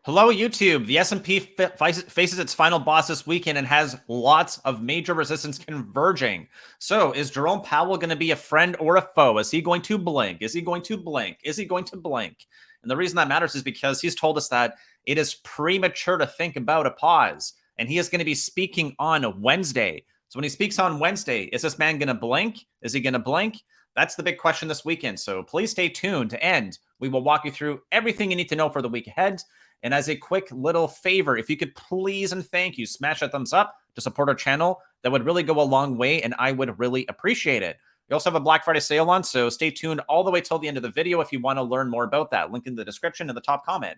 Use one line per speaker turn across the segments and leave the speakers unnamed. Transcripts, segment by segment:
Hello, YouTube. The S&P faces its final boss this weekend and has lots of major resistance converging. So, is Jerome Powell going to be a friend or a foe? Is he going to blink? Is he going to blink? Is he going to blink? And the reason that matters is because he's told us that it is premature to think about a pause. And he is going to be speaking on Wednesday. So, when he speaks on Wednesday, is this man going to blink? Is he going to blink? That's the big question this weekend. So, please stay tuned to end. We will walk you through everything you need to know for the week ahead. And as a quick little favor, if you could please and thank you, smash that thumbs up to support our channel. That would really go a long way, and I would really appreciate it. We also have a Black Friday sale on, so stay tuned all the way till the end of the video if you want to learn more about that. Link in the description and the top comment.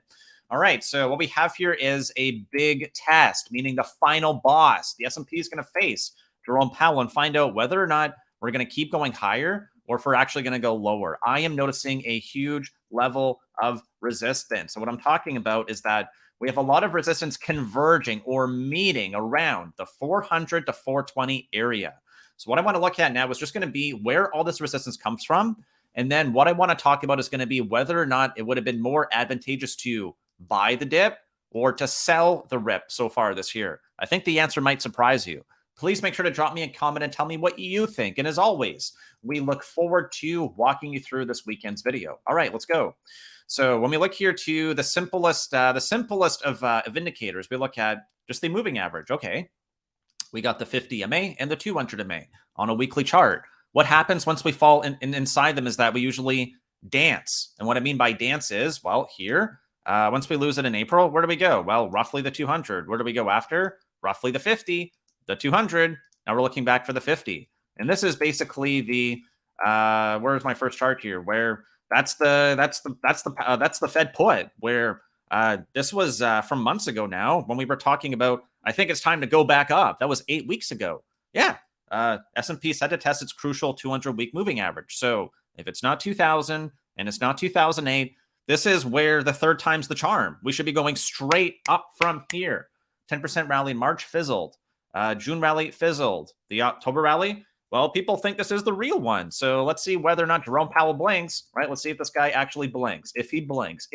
All right, so what we have here is a big test, meaning the final boss. The S&P is going to face Jerome Powell and find out whether or not we're going to keep going higher or if we're actually going to go lower. I am noticing a huge level of resistance. So what I'm talking about is that we have a lot of resistance converging or meeting around the 400 to 420 area. So what I want to look at now is just going to be where all this resistance comes from. And then what I want to talk about is going to be whether or not it would have been more advantageous to buy the dip or to sell the rip so far this year. I think the answer might surprise you. Please make sure to drop me a comment and tell me what you think. And as always, we look forward to walking you through this weekend's video. All right, let's go. So when we look here to the simplest of indicators, we look at just the moving average. Okay, we got the 50 MA and the 200 MA on a weekly chart. What happens once we fall inside them is that we usually dance. And what I mean by dance is, well, here, once we lose it in April, where do we go? Well, roughly the 200. Where do we go after? Roughly the 50. The 200. Now we're looking back for the 50. And this is basically the where's my first chart here? Where that's the Fed put. Where this was from months ago now when we were talking about. I think it's time to go back up. That was 8 weeks ago. Yeah, S&P said to test its crucial 200-week moving average. So if it's not 2000 and it's not 2008, this is where the third time's the charm. We should be going straight up from here. 10% rally in March fizzled. June rally fizzled. The October rally, well, people think this is the real one. So let's see whether or not Jerome Powell blinks, right? Let's see if this guy actually blinks. If he blinks.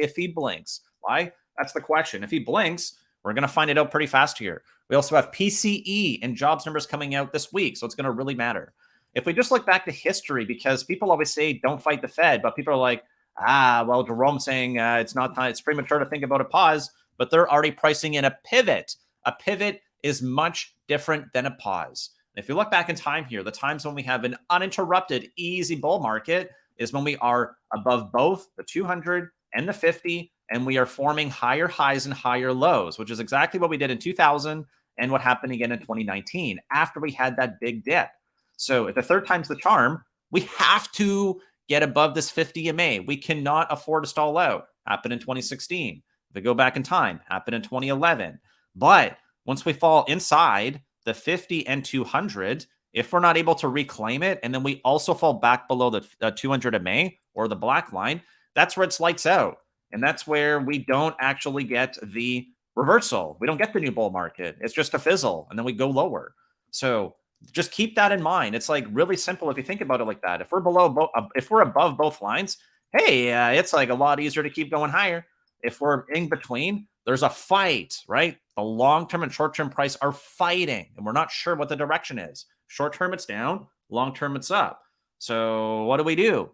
Why? That's the question. If he blinks, we're going to find it out pretty fast here. We also have PCE and jobs numbers coming out this week, so it's going to really matter. If we just look back to history, because people always say don't fight the Fed, but people are like, well, Jerome's saying it's not time, it's premature to think about a pause, but they're already pricing in a pivot. A pivot is much different than a pause. If you look back in time here, the times when we have an uninterrupted, easy bull market is when we are above both the 200 and the 50, and we are forming higher highs and higher lows, which is exactly what we did in 2000 and what happened again in 2019 after we had that big dip. So if the third time's the charm, we have to get above this 50 MA. We cannot afford to stall out. Happened in 2016. If we go back in time, happened in 2011. But once we fall inside the 50 and 200, if we're not able to reclaim it, and then we also fall back below the 200 MA or the black line, that's where it's lights out. And that's where we don't actually get the reversal. We don't get the new bull market. It's just a fizzle, and then we go lower. So just keep that in mind. It's like really simple if you think about it like that. If we're if we're above both lines, hey, it's like a lot easier to keep going higher. If we're in between, there's a fight, right? The long-term and short-term price are fighting, and we're not sure what the direction is. Short-term, it's down. Long-term, it's up. So what do?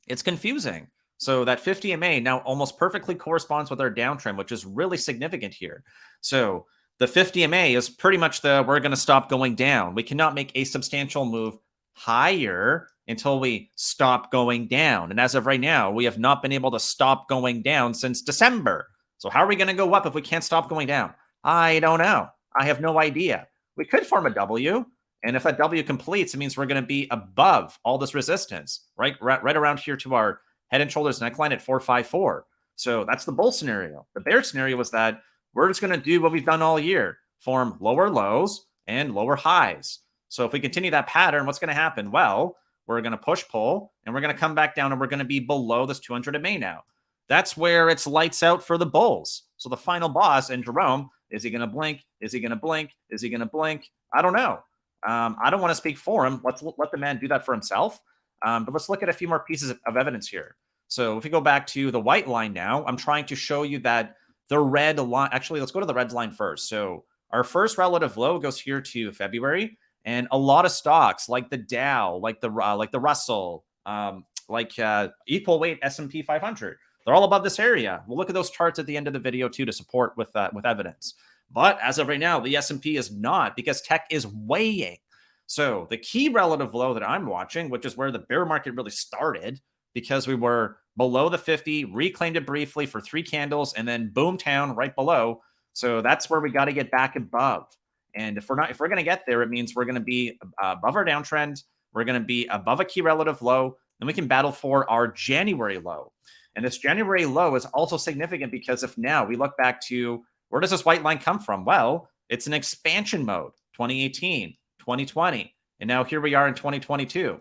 It's confusing. So that 50 MA now almost perfectly corresponds with our downtrend, which is really significant here. So the 50 MA is pretty much we're going to stop going down. We cannot make a substantial move higher until we stop going down. And as of right now, we have not been able to stop going down since December. So how are we going to go up if we can't stop going down? I don't know. I have no idea. We could form a W. And if that W completes, it means we're going to be above all this resistance, right around here to our head and shoulders neckline at 454. So that's the bull scenario. The bear scenario was that we're just going to do what we've done all year, form lower lows and lower highs. So if we continue that pattern, what's going to happen? Well, we're going to push pull, and we're going to come back down, and we're going to be below this 200 MA now. That's where it's lights out for the bulls. So the final boss, and Jerome, is he going to blink? Is he going to blink? Is he going to blink? I don't know. I don't want to speak for him. Let's let the man do that for himself. But let's look at a few more pieces of evidence here. So if we go back to the white line now, I'm trying to show you that the red line. Actually, let's go to the red line first. So our first relative low goes here to February, and a lot of stocks like the Dow, like the Russell, equal weight S&P 500, they're all above this area. We'll look at those charts at the end of the video too to support with evidence. But as of right now, the S&P is not, because tech is weighing. So the key relative low that I'm watching, which is where the bear market really started, because we were below the 50, reclaimed it briefly for 3 candles, and then boom town right below. So that's where we got to get back above. And if we're going to get there, it means we're going to be above our downtrend. We're going to be above a key relative low. Then we can battle for our January low. And this January low is also significant because if now we look back to where does this white line come from? Well, it's an expansion mode, 2018, 2020. And now here we are in 2022.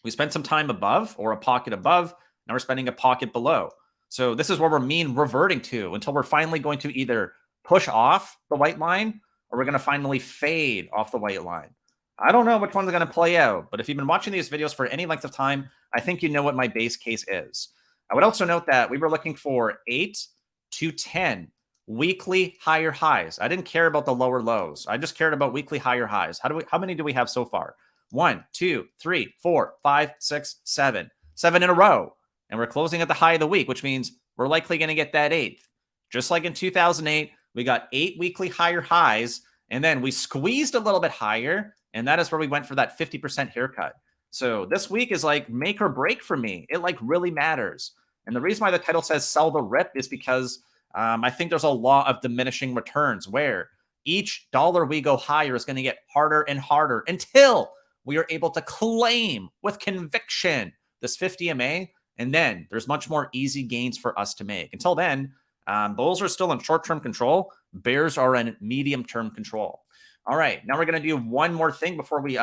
We spent some time above, or a pocket above. Now we're spending a pocket below. So this is where we're mean reverting to until we're finally going to either push off the white line, or we're going to finally fade off the white line. I don't know which one's going to play out, but if you've been watching these videos for any length of time, I think you know what my base case is. I would also note that we were looking for 8 to 10 weekly higher highs. I didn't care about the lower lows. I just cared about weekly higher highs. How many do we have so far? 1, 2, 3, 4, 5, 6, 7. 7 in a row. And we're closing at the high of the week, which means we're likely going to get that 8th. Just like in 2008, we got 8 weekly higher highs, and then we squeezed a little bit higher, and that is where we went for that 50% haircut. So this week is like make or break for me. It like really matters. And the reason why the title says sell the rip is because I think there's a law of diminishing returns where each dollar we go higher is going to get harder and harder until we are able to claim with conviction this 50 MA. And then there's much more easy gains for us to make. Until then, bulls are still in short-term control. Bears are in medium-term control. All right, now we're going to do one more thing before we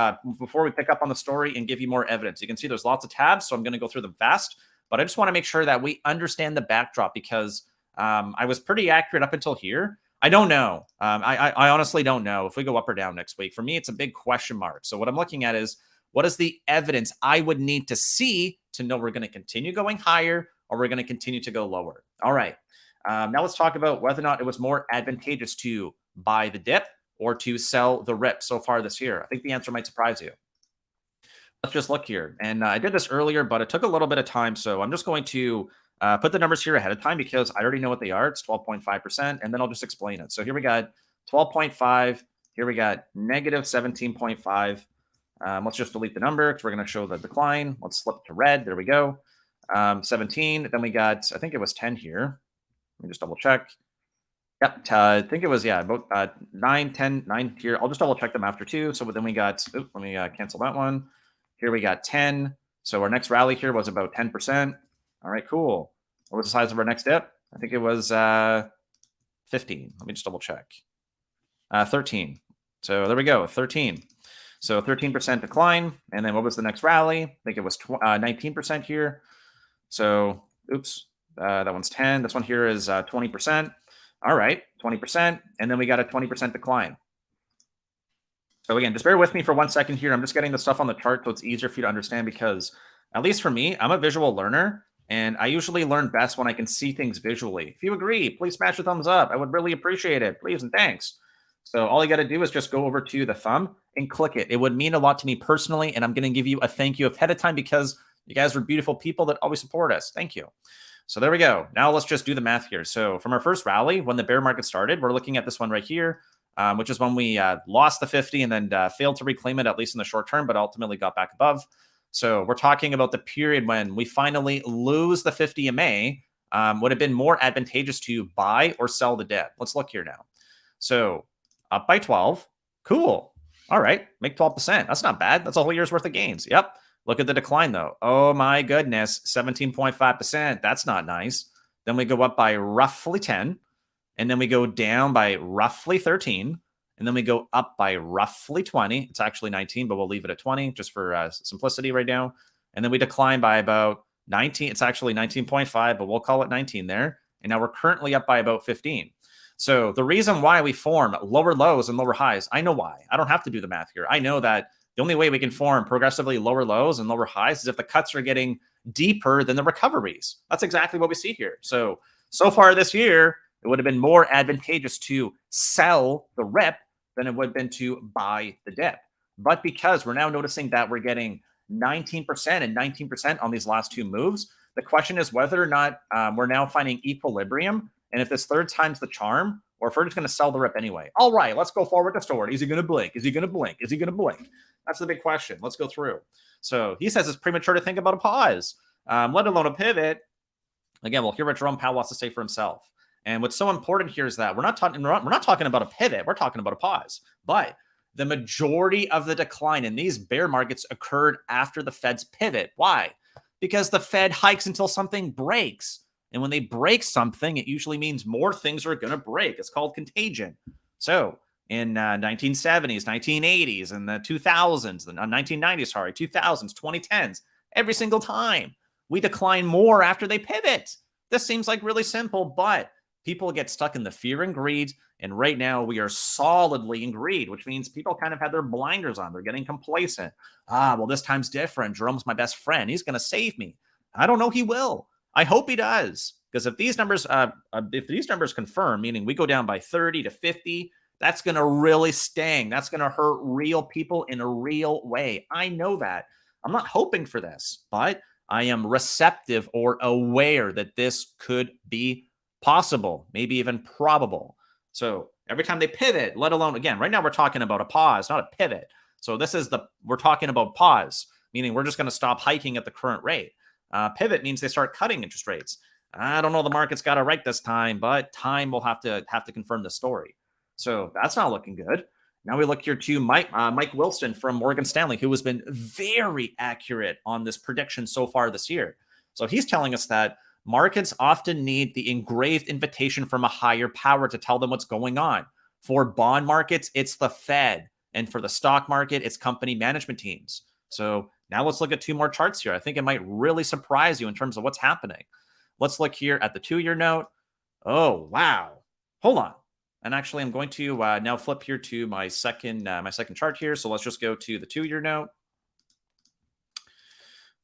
pick up on the story and give you more evidence. You can see there's lots of tabs, so I'm going to go through them fast. But I just want to make sure that we understand the backdrop because I was pretty accurate up until here. I don't know. I honestly don't know if we go up or down next week. For me, it's a big question mark. So what I'm looking at is what is the evidence I would need to see to know we're going to continue going higher or we're going to continue to go lower. All right. Now let's talk about whether or not it was more advantageous to buy the dip or to sell the rip so far this year. I think the answer might surprise you. Let's just look here. And I did this earlier, but it took a little bit of time. So I'm just going to put the numbers here ahead of time because I already know what they are. It's 12.5%, and then I'll just explain it. So here we got 12.5. Here we got negative 17.5. Let's just delete the number because we're going to show the decline. Let's flip to red. There we go. 17. Then we got, I think it was 10 here. Let me just double check. Yep. I think it was, about 9, 10, 9 here. I'll just double check them after too. So then we got, let me cancel that one. Here we got 10. So our next rally here was about 10%. All right, cool. What was the size of our next dip? I think it was 15. Let me just double check. 13. So there we go, 13. So 13% decline. And then what was the next rally? I think it was 19% here. So, that one's 10. This one here is 20%. All right, 20%. And then we got a 20% decline. So again, just bear with me for 1 second here. I'm just getting the stuff on the chart so it's easier for you to understand because, at least for me, I'm a visual learner. And I usually learn best when I can see things visually. If you agree, please smash a thumbs up. I would really appreciate it. Please and thanks. So all you got to do is just go over to the thumb and click it. It would mean a lot to me personally, and I'm going to give you a thank you ahead of time because you guys are beautiful people that always support us. Thank you. So there we go. Now let's just do the math here. So from our first rally, when the bear market started, we're looking at this one right here, which is when we lost the 50 and then failed to reclaim it, at least in the short term, but ultimately got back above. So we're talking about the period when we finally lose the 50 MA. Would have been more advantageous to buy or sell the dip. Let's look here now. So up by 12. Cool. All right. Make 12%. That's not bad. That's a whole year's worth of gains. Yep. Look at the decline, though. Oh, my goodness. 17.5%. That's not nice. Then we go up by roughly 10. And then we go down by roughly 13. And then we go up by roughly 20. It's actually 19, but we'll leave it at 20 just for simplicity right now. And then we decline by about 19. It's actually 19.5, but we'll call it 19 there. And now we're currently up by about 15. So the reason why we form lower lows and lower highs, I know why. I don't have to do the math here. I know that the only way we can form progressively lower lows and lower highs is if the cuts are getting deeper than the recoveries. That's exactly what we see here. So far this year, It would have been more advantageous to sell the rip than it would have been to buy the dip. But because we're now noticing that we're getting 19% and 19% on these last two moves, the question is whether or not we're now finding equilibrium. And if this third time's the charm, or if we're just going to sell the rip anyway. All right, let's go forward to story. Is he going to blink? Is he going to blink? Is he going to blink? That's the big question. Let's go through. So he says it's premature to think about a pause, let alone a pivot. Again, we'll hear what Jerome Powell wants to say for himself. And what's so important here is that we're not talking about a pivot. We're talking about a pause. But the majority of the decline in these bear markets occurred after the Fed's pivot. Why? Because the Fed hikes until something breaks. And when they break something, it usually means more things are going to break. It's called contagion. So in 1970s, 1980s, and the 2000s, the 1990s, sorry, 2000s, 2010s, every single time we decline more after they pivot. This seems like really simple, but people get stuck in the fear and greed. And right now we are solidly in greed, which means people kind of have their blinders on. They're getting complacent. Well, this time's different. Jerome's my best friend. He's going to save me. I don't know. He will. I hope he does, because if these numbers confirm, meaning we go down by 30 to 50, that's going to really sting. That's going to hurt real people in a real way. I know that. I'm not hoping for this, but I am receptive or aware that this could be possible, maybe even probable. So every time they pivot, let alone, again, right now we're talking about a pause, not a pivot. So we're talking about pause, meaning we're just going to stop hiking at the current rate. Pivot means they start cutting interest rates. I don't know, the market's got it right this time, but time will have to confirm the story. So that's not looking good. Now we look here to Mike Wilson from Morgan Stanley, who has been very accurate on this prediction so far this year. So he's telling us that markets often need the engraved invitation from a higher power to tell them what's going on. For bond markets, it's the Fed. And for the stock market, it's company management teams. So now let's look at two more charts here. I think it might really surprise you in terms of what's happening. Let's look here at the 2-year note. Oh, wow. Hold on. And actually, I'm going to now flip here to my second chart here. So let's just go to the 2-year note.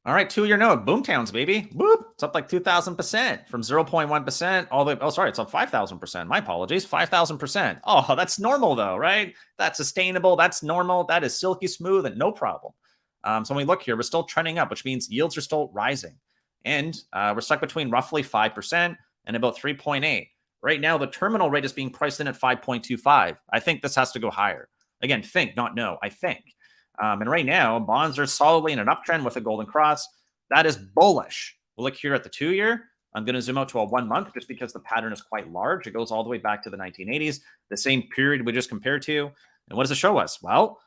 All right, 2-year note, boomtowns, baby. Whoop, it's up like 2,000% from 0.1% all the way. Oh, sorry, it's up 5,000%. My apologies, 5,000%. Oh, that's normal though, right? That's sustainable. That's normal. That is silky smooth and no problem. So when we look here, we're still trending up, which means yields are still rising. And we're stuck between roughly 5% and about 3.8. Right now, the terminal rate is being priced in at 5.25. I think this has to go higher. Again, think, not know, I think. And right now, bonds are solidly in an uptrend with a golden cross. That is bullish. We'll look here at the 2-year. I'm going to zoom out to a 1 month just because the pattern is quite large. It goes all the way back to the 1980s, the same period we just compared to. And what does it show us? Well,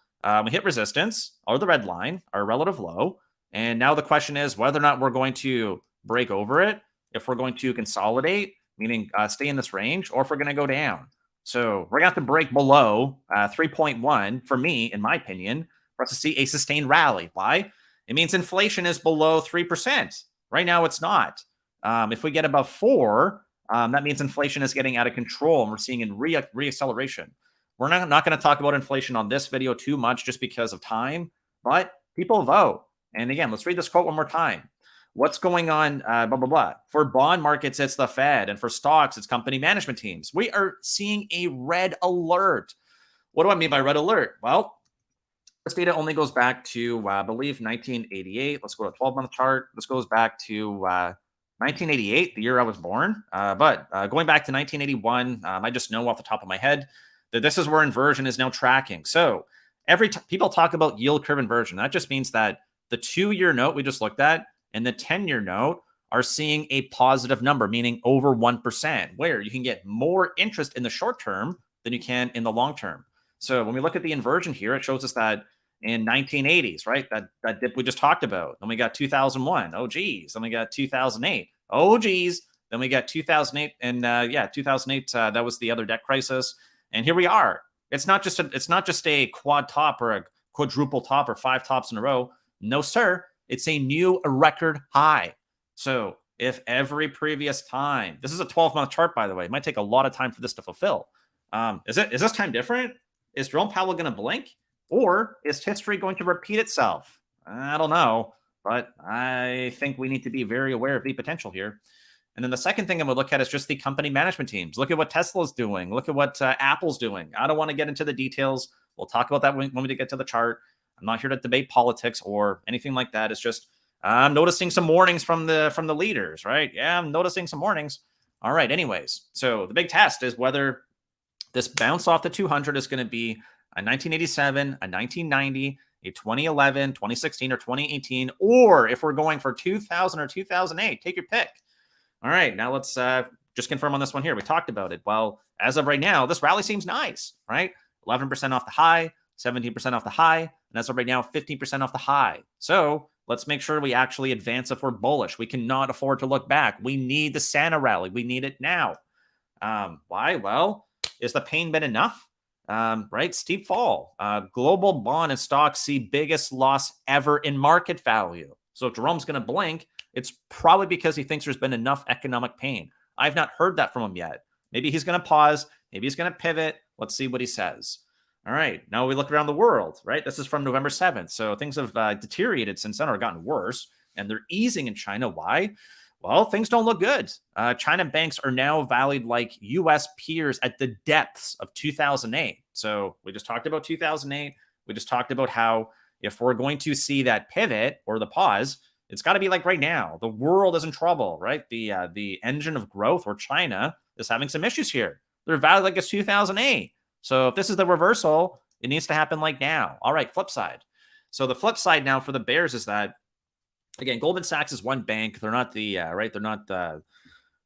we hit resistance, or the red line, our relative low. And now the question is whether or not we're going to break over it, if we're going to consolidate, meaning stay in this range, or if we're going to go down. So we're going to have to break below 3.1, for me, in my opinion, for us to see a sustained rally. Why? It means inflation is below 3%. Right now, it's not. If we get above 4, that means inflation is getting out of control, and we're seeing in reacceleration. We're not going to talk about inflation on this video too much just because of time, but people vote. And again, let's read this quote one more time. What's going on, blah, blah, blah. For bond markets, it's the Fed. And for stocks, it's company management teams. We are seeing a red alert. What do I mean by red alert? Well, this data only goes back to, I believe, 1988. Let's go to a 12-month chart. This goes back to 1988, the year I was born. But going back to 1981, I just know off the top of my head that this is where inversion is now tracking. So people talk about yield curve inversion. That just means that the 2-year note we just looked at and the 10-year note are seeing a positive number, meaning over 1%, where you can get more interest in the short term than you can in the long term. So when we look at the inversion here, it shows us that in 1980s, right? That dip we just talked about. Then we got 2001. Oh, geez. Then we got 2008. Oh, geez. Then we got 2008. And 2008, that was the other debt crisis. And here we are. It's not just a quad top or a quadruple top or 5 tops in a row. No, sir. It's a new record high. So if every previous time, this is a 12-month chart, by the way, it might take a lot of time for this to fulfill. Is this time different? Is Jerome Powell going to blink? Or is history going to repeat itself? I don't know, but I think we need to be very aware of the potential here. And then the second thing I'm going to look at is just the company management teams. Look at what Tesla's doing. Look at what Apple's doing. I don't want to get into the details. We'll talk about that when we get to the chart. I'm not here to debate politics or anything like that. It's just I'm noticing some warnings from the leaders, right? Yeah, I'm noticing some warnings. All right. Anyways, so the big test is whether this bounce off the 200 is going to be a 1987, a 1990, a 2011, 2016, or 2018, or if we're going for 2000 or 2008, take your pick. All right, now let's just confirm on this one here. We talked about it. Well, as of right now, this rally seems nice, right? 11% off the high, 17% off the high, and as of right now, 15% off the high. So let's make sure we actually advance if we're bullish. We cannot afford to look back. We need the Santa rally. We need it now. Why? Well, is the pain been enough? Right? Steep fall. Global bond and stocks see biggest loss ever in market value. So if Jerome's going to blink, it's probably because he thinks there's been enough economic pain. I've not heard that from him yet. Maybe he's going to pause. Maybe he's going to pivot. Let's see what he says. All right. Now we look around the world, right? This is from November 7th. So things have deteriorated since then or gotten worse. And they're easing in China. Why? Well, things don't look good. China banks are now valued like U.S. peers at the depths of 2008. So we just talked about 2008. We just talked about how if we're going to see that pivot or the pause, it's got to be like right now. The world is in trouble, right? The engine of growth, or China, is having some issues here. They're valued like it's 2008. So if this is the reversal, it needs to happen like now. All right, flip side. So the flip side now for the bears is that, again, Goldman Sachs is one bank. They're not the right. They're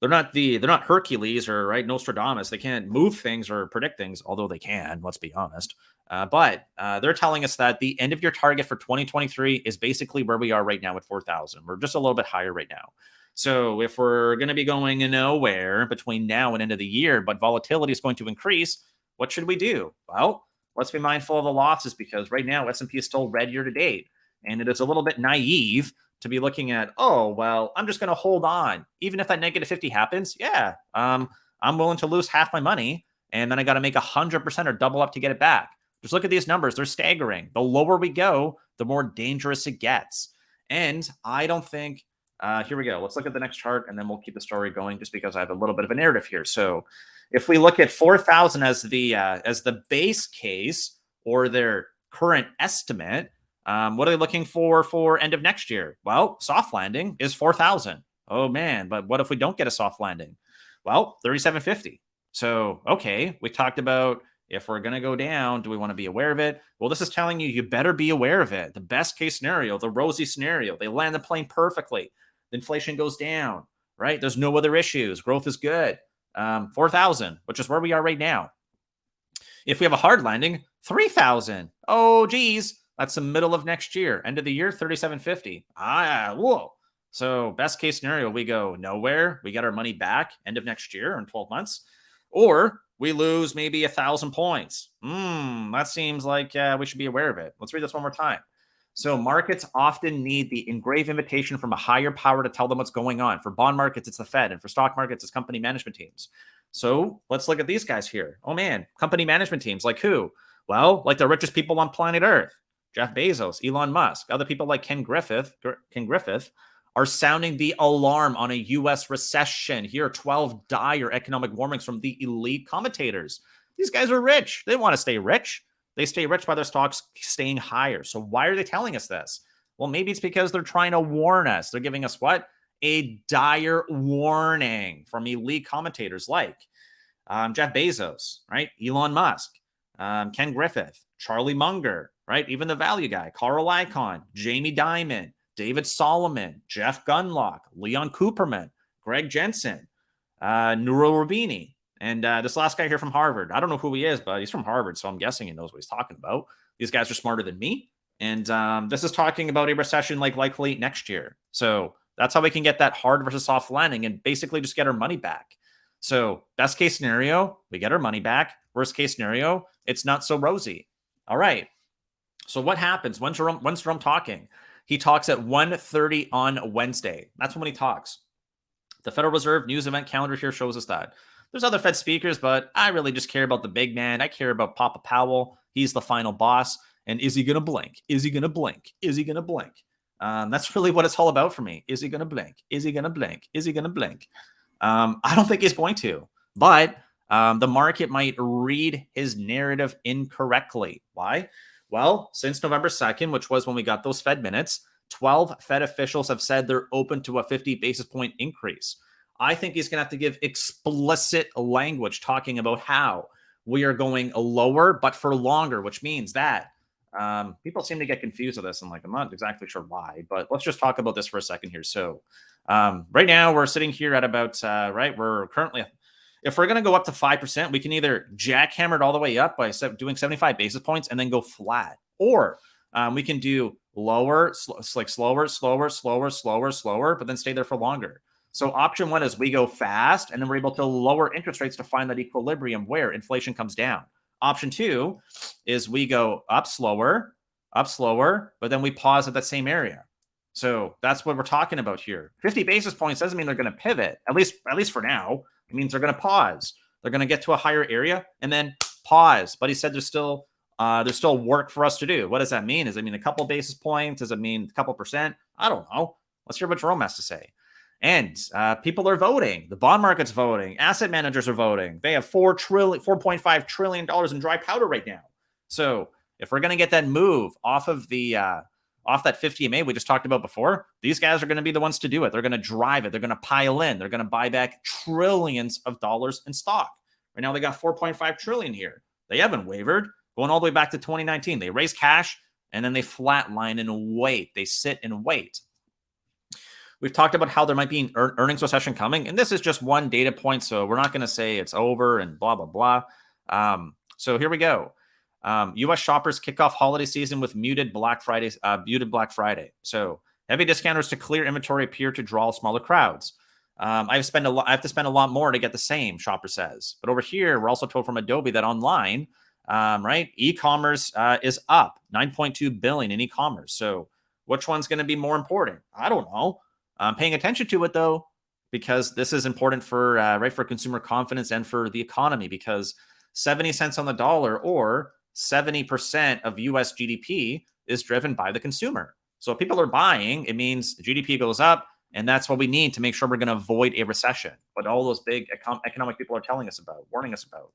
not Hercules or right Nostradamus. They can't move things or predict things, although they can. Let's be honest. But they're telling us that the end of year target for 2023 is basically where we are right now at 4,000. We're just a little bit higher right now. So if we're going to be going nowhere between now and end of the year, but volatility is going to increase, what should we do? Well, let's be mindful of the losses, because right now S&P is still red year to date, and it is a little bit naive to be looking at, oh, well, I'm just going to hold on. Even if that negative 50 happens, yeah, I'm willing to lose half my money, and then I got to make 100% or double up to get it back. Just look at these numbers. They're staggering. The lower we go, the more dangerous it gets. And I don't think, here we go. Let's look at the next chart, and then we'll keep the story going just because I have a little bit of a narrative here. So if we look at 4,000 as the base case or their current estimate, what are they looking for end of next year? Well, soft landing is 4,000. Oh, man. But what if we don't get a soft landing? Well, 3,750. So, okay, we talked about if we're going to go down, do we want to be aware of it? Well, this is telling you better be aware of it. The best case scenario, the rosy scenario, they land the plane perfectly. The inflation goes down, right? There's no other issues. Growth is good. 4,000, which is where we are right now. If we have a hard landing, 3,000. Oh, geez. That's the middle of next year. End of the year, 3,750. Whoa. So best case scenario, we go nowhere. We get our money back end of next year in 12 months. Or we lose maybe 1,000 points. That seems like we should be aware of it. Let's read this one more time. So markets often need the engraved invitation from a higher power to tell them what's going on. For bond markets, it's the Fed. And for stock markets, it's company management teams. So let's look at these guys here. Oh, man. Company management teams. Like who? Well, like the richest people on planet Earth. Jeff Bezos, Elon Musk, other people like Ken Griffith are sounding the alarm on a U.S. recession. Here are 12 dire economic warnings from the elite commentators. These guys are rich. They want to stay rich. They stay rich by their stocks staying higher. So why are they telling us this? Well, maybe it's because they're trying to warn us. They're giving us what? A dire warning from elite commentators like Jeff Bezos, right? Elon Musk, Ken Griffith, Charlie Munger, right? Even the value guy, Carl Icahn, Jamie Dimon, David Solomon, Jeff Gunlock, Leon Cooperman, Greg Jensen, Nuro Rubini, and this last guy here from Harvard. I don't know who he is, but he's from Harvard, so I'm guessing he knows what he's talking about. These guys are smarter than me. And this is talking about a recession like likely next year. So that's how we can get that hard versus soft landing and basically just get our money back. So best case scenario, we get our money back. Worst case scenario, it's not so rosy. All right. So what happens? When's Jerome talking? He talks at 1:30 on Wednesday. That's when he talks. The Federal Reserve news event calendar here shows us that. There's other Fed speakers, but I really just care about the big man. I care about Papa Powell. He's the final boss. And is he going to blink? Is he going to blink? Is he going to blink? That's really what it's all about for me. Is he going to blink? Is he going to blink? Is he going to blink? I don't think he's going to, but the market might read his narrative incorrectly. Why? Well, since November 2nd, which was when we got those Fed minutes, 12 Fed officials have said they're open to a 50 basis point increase. I think he's going to have to give explicit language talking about how we are going lower, but for longer, which means that people seem to get confused with this. And like, I'm not exactly sure why, but let's just talk about this for a second here. So, right now we're sitting here at about, we're currently, if we're going to go up to 5%, we can either jackhammer it all the way up by doing 75 basis points and then go flat, or we can do lower, like slower, but then stay there for longer. So option one is we go fast and then we're able to lower interest rates to find that equilibrium where inflation comes down. Option two is we go up slower, but then we pause at that same area. So that's what we're talking about here. 50 basis points doesn't mean they're going to pivot, at least for now. It means they're going to pause. They're going to get to a higher area and then pause. But he said there's still work for us to do. What does that mean? Does it mean a couple basis points? Does it mean a couple percent? I don't know. Let's hear what Jerome has to say. And people are voting. The bond market's voting. Asset managers are voting. They have $4.5 trillion in dry powder right now. So if we're going to get that move off of the off that 50 MA we just talked about before, these guys are going to be the ones to do it. They're going to drive it. They're going to pile in. They're going to buy back trillions of dollars in stock. Right now they got 4.5 trillion here. They haven't wavered. Going all the way back to 2019. They raise cash and then they flatline and wait. They sit and wait. We've talked about how there might be an earnings recession coming, and this is just one data point, so we're not going to say it's over and blah, blah, blah. So here we go. U.S. shoppers kick off holiday season with muted Black Friday. So heavy discounters to clear inventory appear to draw smaller crowds. I have to spend a lot more to get the same, shopper says. But over here, we're also told from Adobe that online, e-commerce is up 9.2 billion in e-commerce. So which one's going to be more important? I don't know. I'm paying attention to it though, because this is important for for consumer confidence and for the economy, because 70 cents on the dollar or 70% of US GDP is driven by the consumer. So if people are buying, it means GDP goes up, and that's what we need to make sure we're going to avoid a recession. What all those big economic people are telling us about, warning us about.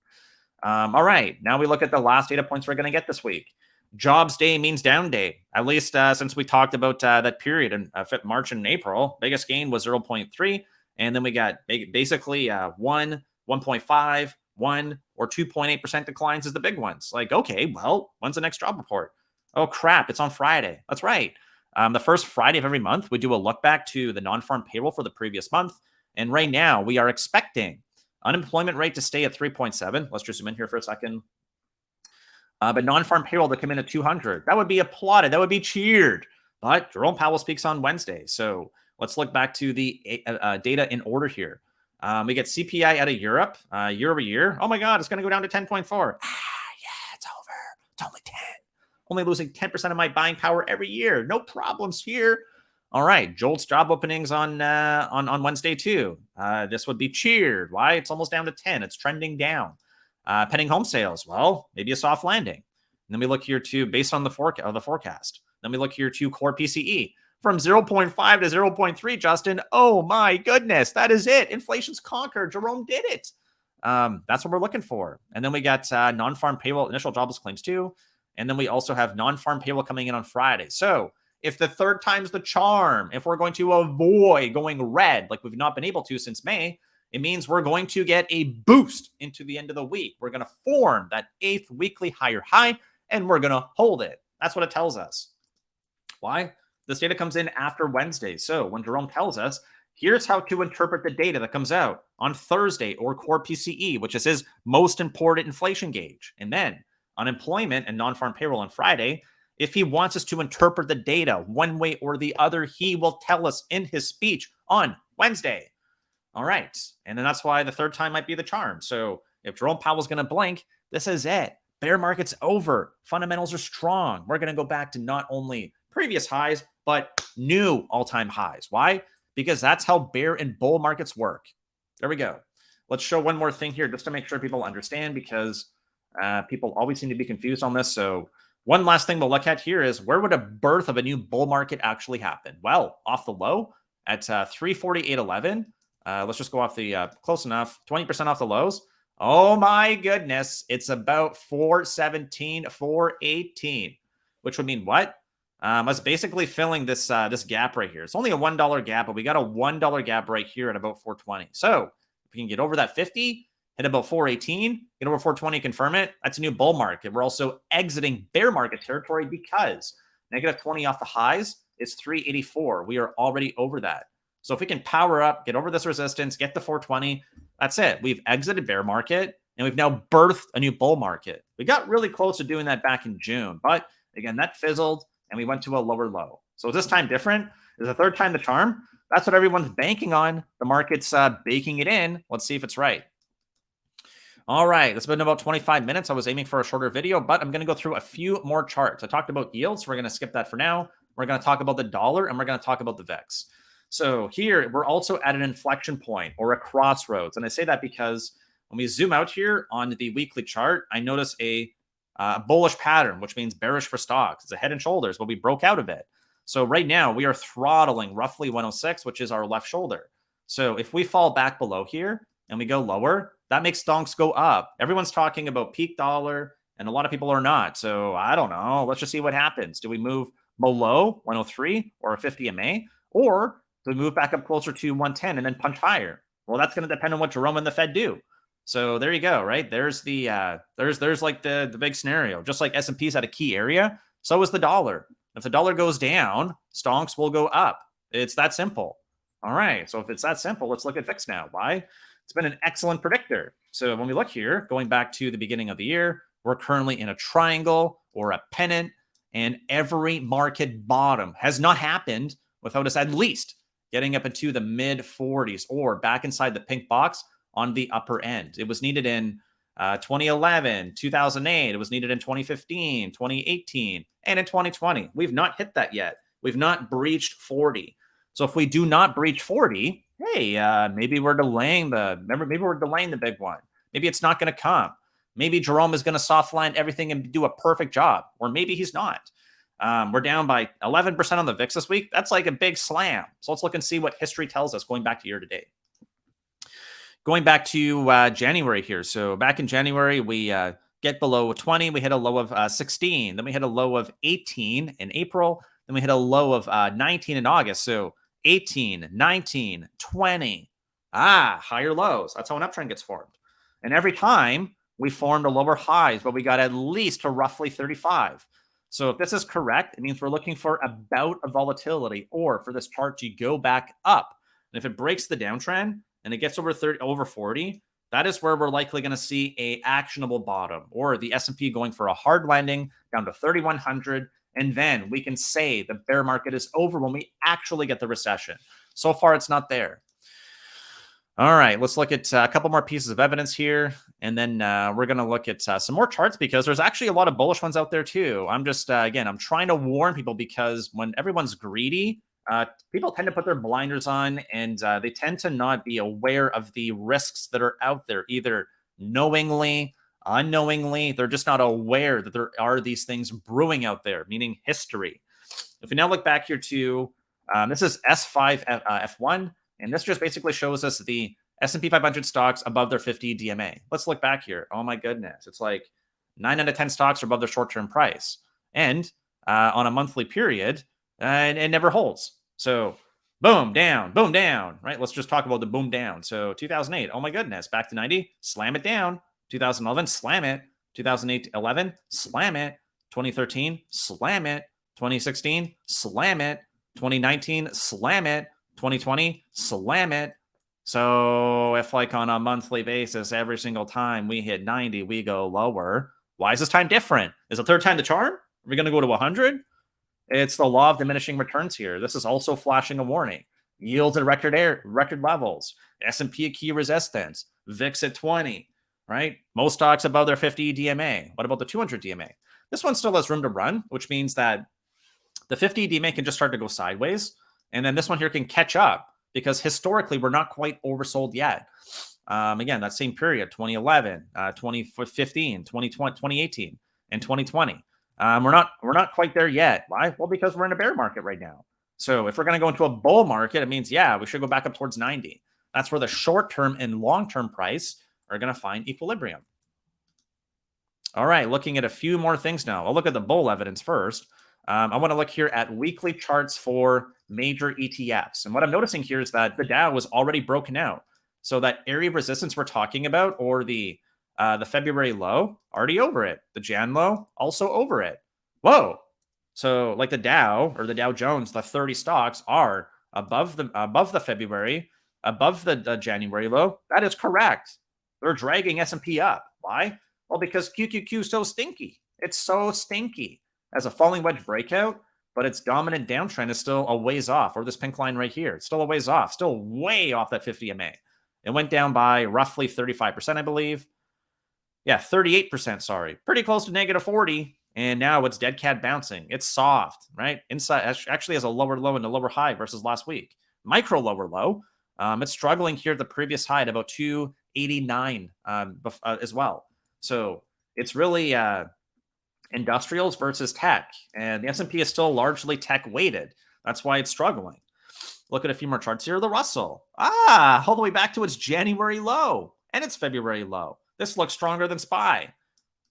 All right, now we look at the last data points we're going to get this week. Jobs day means down day, at least since we talked about that period in March and April. Biggest gain was 0.3, and then we got basically 1, 1.5, 1, or 2.8% declines is the big ones. Like, okay, well, when's the next job report? Oh, crap, it's on Friday. That's right. The first Friday of every month, we do a look back to the non-farm payroll for the previous month, and right now we are expecting unemployment rate to stay at 3.7. Let's just zoom in here for a second. But non-farm payroll to come in at 200. That would be applauded. That would be cheered. But Jerome Powell speaks on Wednesday. So let's look back to the data in order here. We get CPI out of Europe year over year. Oh my God, it's going to go down to 10.4. Yeah, it's over. It's only 10. Only losing 10% of my buying power every year. No problems here. All right, Jolt's job openings on Wednesday too. This would be cheered. Why? It's almost down to 10. It's trending down. Pending home sales, well, maybe a soft landing. And then we look here too, based on the forecast. Then we look here to core PCE from 0.5 to 0.3. Justin, oh my goodness, that is it. Inflation's conquered. Jerome did it. That's what we're looking for. And then we got non-farm payroll, initial jobless claims too. And then we also have non-farm payroll coming in on Friday. So if the third time's the charm, if we're going to avoid going red like we've not been able to since May, it means we're going to get a boost into the end of the week. We're going to form that 8th weekly higher high, and we're going to hold it. That's what it tells us. Why? This data comes in after Wednesday. So when Jerome tells us, here's how to interpret the data that comes out on Thursday, or core PCE, which is his most important inflation gauge. And then unemployment and non-farm payroll on Friday. If he wants us to interpret the data one way or the other, he will tell us in his speech on Wednesday. All right. And then that's why the third time might be the charm. So if Jerome Powell's going to blink, this is it. Bear market's over. Fundamentals are strong. We're going to go back to not only previous highs, but new all-time highs. Why? Because that's how bear and bull markets work. There we go. Let's show one more thing here just to make sure people understand, because people always seem to be confused on this. So one last thing we'll look at here is, where would a birth of a new bull market actually happen? Well, off the low at 348.11. Let's just go off the close enough, 20% off the lows. Oh my goodness, it's about 417, 418, which would mean what? Us basically filling this this gap right here. It's only a $1 gap, but we got a $1 gap right here at about 420. So if we can get over that 50, hit about 418, get over 420, confirm it. That's a new bull market. We're also exiting bear market territory because negative 20 off the highs is 384. We are already over that. So if we can power up, get over this resistance, get the 420, that's it. We've exited bear market and we've now birthed a new bull market. We got really close to doing that back in June, but again, that fizzled and we went to a lower low. So is this time different? Is the third time the charm? That's what everyone's banking on. The market's baking it in. Let's see if it's right. All right, it's been about 25 minutes. I was aiming for a shorter video, but I'm going to go through a few more charts. I talked about yields. We're going to skip that for now. We're going to talk about the dollar and we're going to talk about the VIX. So here, we're also at an inflection point or a crossroads. And I say that because when we zoom out here on the weekly chart, I notice a bullish pattern, which means bearish for stocks. It's a head and shoulders, but we broke out of it. So right now, we are throttling roughly 106, which is our left shoulder. So if we fall back below here and we go lower, that makes stonks go up. Everyone's talking about peak dollar, and a lot of people are not. So I don't know. Let's just see what happens. Do we move below 103 or a 50 MA? Or do we move back up closer to 110 and then punch higher? Well, that's going to depend on what Jerome and the Fed do. So there you go, right? There's the there's like the big scenario. Just like S&P's at a key area, so is the dollar. If the dollar goes down, stonks will go up. It's that simple. All right. So if it's that simple, let's look at VIX now. Why? It's been an excellent predictor. So when we look here, going back to the beginning of the year, we're currently in a triangle or a pennant, and every market bottom has not happened without us at least getting up into the mid 40s or back inside the pink box on the upper end. It was needed in 2011, 2008. It was needed in 2015, 2018, and in 2020. We've not hit that yet. We've not breached 40. So if we do not breach 40, hey, maybe we're delaying the big one. Maybe it's not going to come. Maybe Jerome is going to soft land everything and do a perfect job, or maybe he's not. We're down by 11% on the VIX this week. That's like a big slam. So let's look and see what history tells us going back to year to date. Going back to January here. So back in January, we get below 20. We hit a low of 16. Then we hit a low of 18 in April. Then we hit a low of 19 in August. So 18, 19, 20. Higher lows. That's how an uptrend gets formed. And every time we formed a lower highs, but we got at least to roughly 35. So if this is correct, it means we're looking for a bout of volatility, or for this chart to go back up. And if it breaks the downtrend and it gets over 30, over 40, that is where we're likely going to see a actionable bottom, or the S&P going for a hard landing down to 3,100. And then we can say the bear market is over when we actually get the recession. So far, it's not there. All right, let's look at a couple more pieces of evidence here. And then we're going to look at some more charts, because there's actually a lot of bullish ones out there too. I'm just, again, I'm trying to warn people, because when everyone's greedy, people tend to put their blinders on, and they tend to not be aware of the risks that are out there, either knowingly, unknowingly. They're just not aware that there are these things brewing out there, meaning history. If we now look back here to, this is SP500, and this just basically shows us the S&P 500 stocks above their 50 DMA. Let's look back here. Oh my goodness. It's like 9 out of 10 stocks are above their short-term price. And on a monthly period, it never holds. So boom, down, right? Let's just talk about the boom down. So 2008, oh my goodness, back to 90, slam it down. 2011, slam it. 2008, 11, slam it. 2013, slam it. 2016, slam it. 2019, slam it. 2020, slam it. So if like on a monthly basis, every single time we hit 90, we go lower. Why is this time different? Is the third time the charm? Are we going to go to 100? It's the law of diminishing returns here. This is also flashing a warning. Yields at record levels. S&P at key resistance. VIX at 20, right? Most stocks above their 50 DMA. What about the 200 DMA? This one still has room to run, which means that the 50 DMA can just start to go sideways. And then this one here can catch up, because historically we're not quite oversold yet. Again, that same period, 2011, 2015, 2020, 2018, and 2020. We're not quite there yet. Why? Well, because we're in a bear market right now. So if we're going to go into a bull market, it means, yeah, we should go back up towards 90. That's where the short-term and long-term price are going to find equilibrium. All right, looking at a few more things now. I'll look at the bull evidence first. I want to look here at weekly charts for major ETFs. And what I'm noticing here is that the Dow was already broken out. So that area of resistance we're talking about, or the February low, already over it. The Jan low, also over it. Whoa. So like the Dow or the Dow Jones, the 30 stocks are above the February, above the January low. That is correct. They're dragging S&P up. Why? Well, because QQQ is so stinky. It's so stinky. As a falling wedge breakout, but its dominant downtrend is still a ways off, or this pink line right here. It's still a ways off, still way off that 50 MA. It went down by roughly 35%, I believe. Yeah, 38%, sorry. Pretty close to negative 40. And now it's dead cat bouncing. It's soft, right? Inside actually has a lower low and a lower high versus last week. Micro lower low. It's struggling here at the previous high at about 289 as well. So it's really industrials versus tech, and the S&P is still largely tech weighted. That's why it's struggling. Look at a few more charts here. The Russell, all the way back to its January low and its February low. This looks stronger than SPY.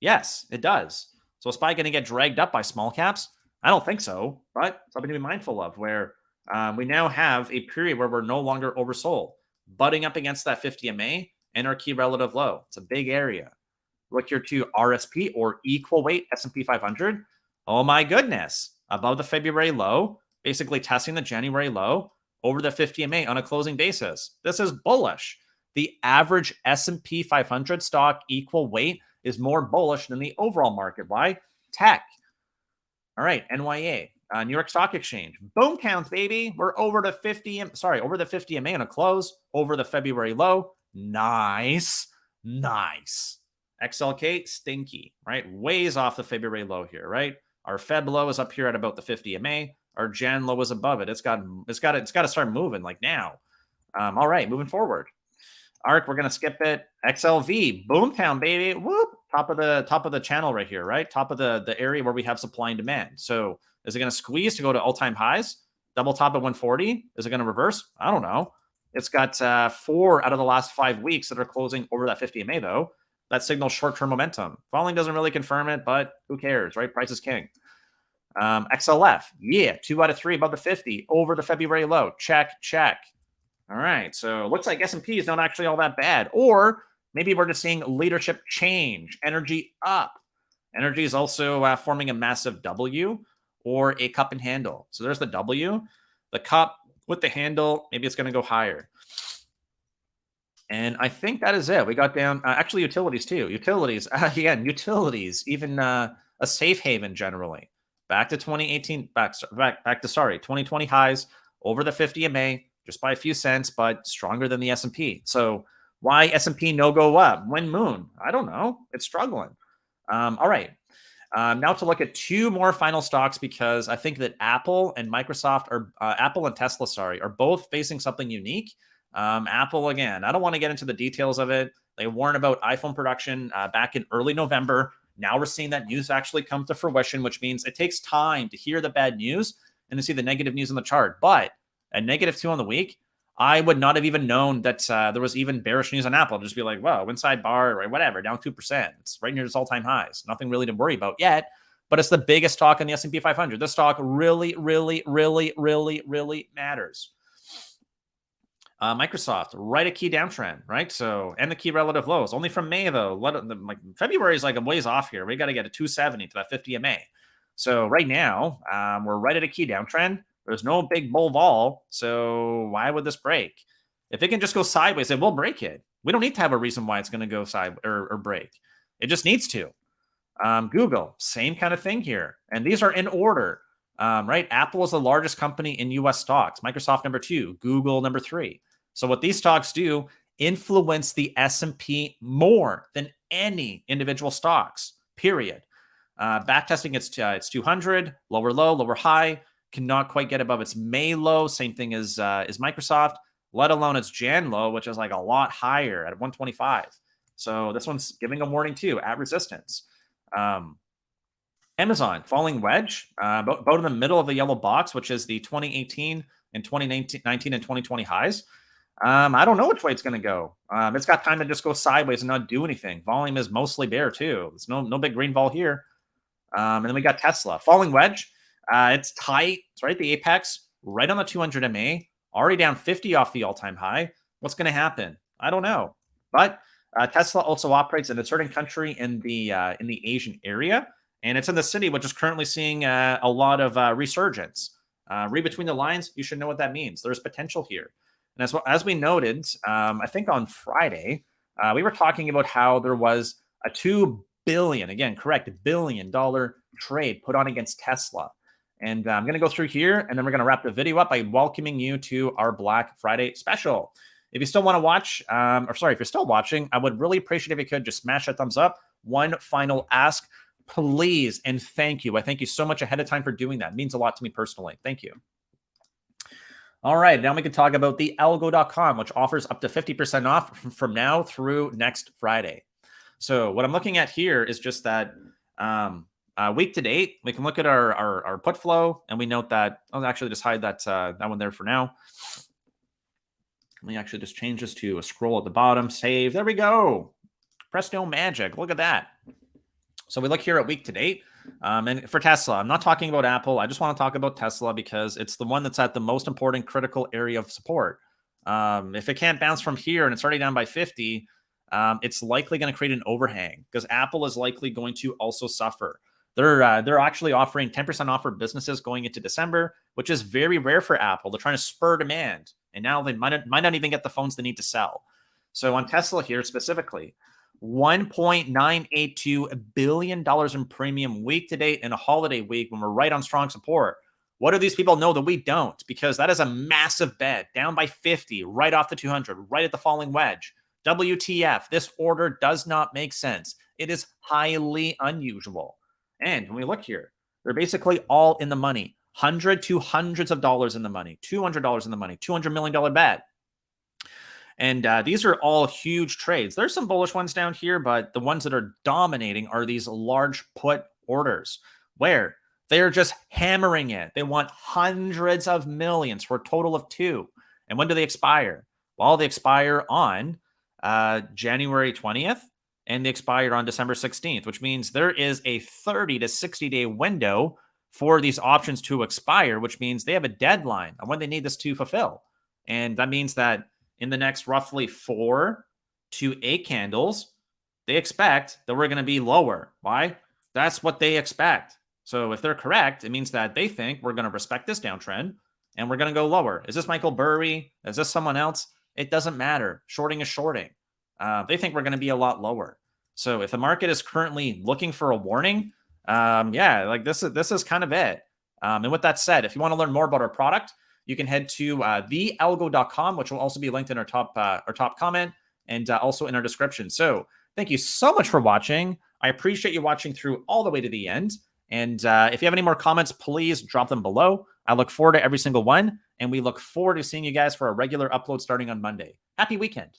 Yes, it does. So is SPY going to get dragged up by small caps? I don't think so, but something to be mindful of, where we now have a period where we're no longer oversold, butting up against that 50 MA and our key relative low. It's a big area. Look here to RSP, or equal weight S&P 500. Oh my goodness. Above the February low, basically testing the January low over the 50 MA on a closing basis. This is bullish. The average S&P 500 stock equal weight is more bullish than the overall market. Why? Tech. All right, NYA, New York Stock Exchange. Boom counts, baby. We're over the 50 MA on a close, over the February low. Nice. XLK, stinky, right? Ways off the February low here, right? Our Feb low is up here at about the 50 MA. Our Jan low is above it. It's got to start moving like now. All right, moving forward. ARC, we're gonna skip it. XLV, boomtown, baby. Whoop! Top of the channel right here, right? Top of the area where we have supply and demand. So is it gonna squeeze to go to all-time highs? Double top at 140? Is it gonna reverse? I don't know. It's got 4 out of the last 5 weeks that are closing over that 50 MA though. That signals short-term momentum. Falling doesn't really confirm it, but who cares, right? Price is king. XLF, yeah, 2 out of 3 above the 50, over the February low. Check. All right, so looks like S&P is not actually all that bad. Or maybe we're just seeing leadership change, energy up. Energy is also forming a massive W or a cup and handle. So there's the W, the cup with the handle. Maybe it's going to go higher. And I think that is it. We got down, actually utilities too. Utilities, again, utilities, even a safe haven generally. Back to 2018, back to 2020 highs, over the 50 MA, just by a few cents, but stronger than the S&P. So why S&P no go up? When moon? I don't know. It's struggling. All right. Now to look at 2 more final stocks, because I think that Apple and Tesla, are both facing something unique. Apple, again, I don't want to get into the details of it. They warned about iPhone production back in early November. Now we're seeing that news actually come to fruition, which means it takes time to hear the bad news and to see the negative news on the chart. But at -2 on the week, I would not have even known that there was even bearish news on Apple. Just be like, well, inside bar or whatever, down 2%. It's right near its all-time highs. Nothing really to worry about yet, but it's the biggest stock in the S&P 500. This stock really, really, really, really, really matters. Microsoft, right, a key downtrend, right? So, and the key relative lows only from May though. Like February is like a ways off here. We got to get a 270 to that 50 MA. So right now, we're right at a key downtrend. There's no big bull vol, so why would this break? If it can just go sideways, it will break it. We don't need to have a reason why it's going to go side or break. It just needs to. Google, same kind of thing here, and these are in order. Right? Apple is the largest company in U.S. stocks. Microsoft number 2, Google number 3. So what these stocks do influence the S&P more than any individual stocks, period. Backtesting its 200, lower low, lower high, cannot quite get above its May low. Same thing as Microsoft, let alone its Jan low, which is like a lot higher at 125. So this one's giving a warning too, at resistance. Amazon, falling wedge, about in the middle of the yellow box, which is the 2018 and 2019 and 2020 highs. I don't know which way it's going to go. It's got time to just go sideways and not do anything. Volume is mostly bear too. There's no big green vol here. And then we got Tesla falling wedge. It's tight. It's right at the apex, right on the 200 MA, already down 50 off the all-time high. What's going to happen? I don't know. But Tesla also operates in a certain country in the Asian area, and it's in the city which is currently seeing a lot of resurgence. Read between the lines. You should know what that means. There's potential here. And as we noted, I think on Friday, we were talking about how there was a $2 billion, again, correct, $1 billion trade put on against Tesla. And I'm going to go through here, and then we're going to wrap the video up by welcoming you to our Black Friday special. If you still want to watch, if you're still watching, I would really appreciate if you could just smash that thumbs up. One final ask, please, and thank you. I thank you so much ahead of time for doing that. It means a lot to me personally. Thank you. All right, now we can talk about the algo.com, which offers up to 50% off from now through next Friday. So what I'm looking at here is just that week to date. We can look at our put flow, and we note that I'll actually just hide that that one there for now. Let me actually just change this to a scroll at the bottom. Save. There we go. Presto magic. Look at that. So we look here at week to date. And for Tesla, I'm not talking about Apple. I just want to talk about Tesla because it's the one that's at the most important critical area of support. If it can't bounce from here and it's already down by 50, it's likely going to create an overhang because Apple is likely going to also suffer. They're actually offering 10% off for businesses going into December, which is very rare for Apple. They're trying to spur demand, and now they might not even get the phones they need to sell. So on Tesla here specifically, $1.982 billion in premium week to date in a holiday week when we're right on strong support. What do these people know that we don't? Because that is a massive bet, down by 50, right off the 200, right at the falling wedge. WTF, this order does not make sense. It is highly unusual. And when we look here, they're basically all in the money. $100 to hundreds of dollars in the money, $200 in the money, $200 million bet. And these are all huge trades. There's some bullish ones down here, but the ones that are dominating are these large put orders where they're just hammering it. They want hundreds of millions for a total of 2. And when do they expire? Well, they expire on January 20th, and they expire on December 16th, which means there is a 30 to 60-day window for these options to expire, which means they have a deadline on when they need this to fulfill. And that means that in the next roughly 4 to 8 candles, they expect that we're going to be lower. Why? That's what they expect. So if they're correct, it means that they think we're going to respect this downtrend and we're going to go lower. Is this Michael Burry? Is this someone else? It doesn't matter. Shorting is shorting. They think we're going to be a lot lower. So if the market is currently looking for a warning, like this is kind of it. And with that said, if you want to learn more about our product, you can head to thealgo.com, which will also be linked in our top comment and also in our description. So thank you so much for watching. I appreciate you watching through all the way to the end. And if you have any more comments, please drop them below. I look forward to every single one, and we look forward to seeing you guys for a regular upload starting on Monday. Happy weekend.